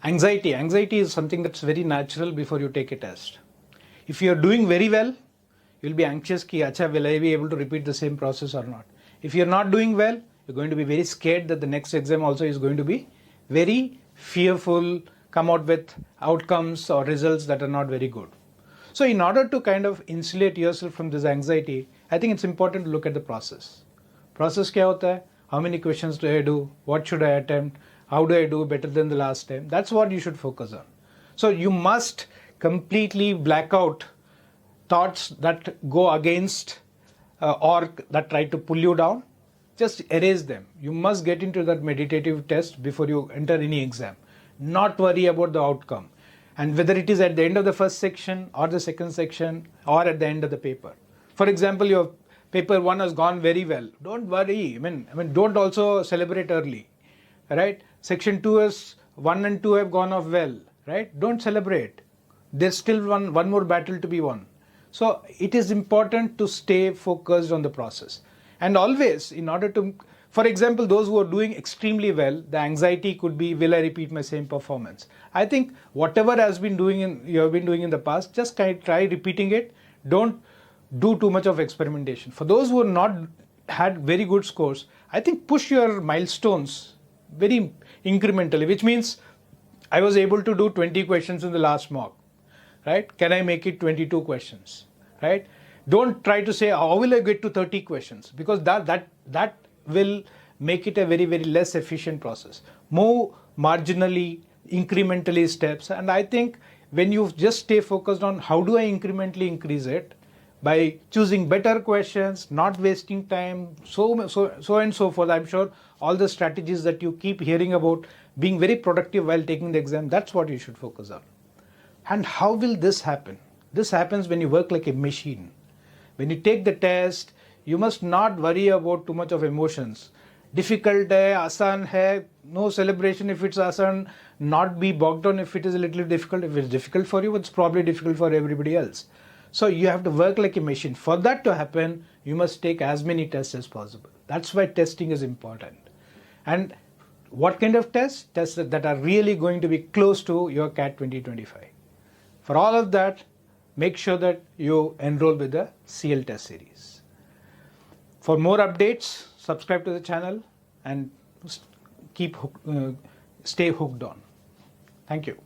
Anxiety is something that's very natural before you take a test. If you're doing very well, you'll be anxious ki acha, will I be able to repeat the same process or not. If you're not doing well, you're going to be very scared that the next exam also is going to be very fearful, come out with outcomes or results that are not very good. So in order to kind of insulate yourself from this anxiety, I think it's important to look at the process. Process kya hota hai? How many questions do I do? What should I attempt? How do I do better than the last time? That's what you should focus on. So you must completely black out thoughts that go against or that try to pull you down. Just erase them. You must get into that meditative test before you enter any exam. Not worry about the outcome. And whether it is at the end of the first section or the second section or at the end of the paper. For example, your paper 1 has gone very well. Don't worry. I mean, don't also celebrate early, right? Section 2 is 1 and 2 have gone off well, right? Don't celebrate. There's still one more battle to be won. So it is important to stay focused on the process. And always, in order to, for example, those who are doing extremely well, the anxiety could be, will I repeat my same performance? I think whatever you have been doing in the past, just try repeating it. Don't do too much of experimentation. For those who are not had very good scores, I think push your milestones very incrementally, which means I was able to do 20 questions in the last mock, right? Can I make it 22 questions, right? Don't try to say, how will I get to 30 questions? Because that will make it a very, very less efficient process. Move marginally, incrementally steps. And I think when you just stay focused on how do I incrementally increase it, by choosing better questions, not wasting time, so and so forth. I'm sure all the strategies that you keep hearing about being very productive while taking the exam, that's what you should focus on. And how will this happen? This happens when you work like a machine. When you take the test, you must not worry about too much of emotions. Difficult hai, asan hai, no celebration if it's asan, not be bogged down if it is a little difficult. If it's difficult for you, it's probably difficult for everybody else. So you have to work like a machine. For that to happen, you must take as many tests as possible. That's why testing is important. And what kind of tests? Tests that are really going to be close to your CAT 2025. For all of that, make sure that you enroll with the CL test series. For more updates, subscribe to the channel and stay hooked on. Thank you.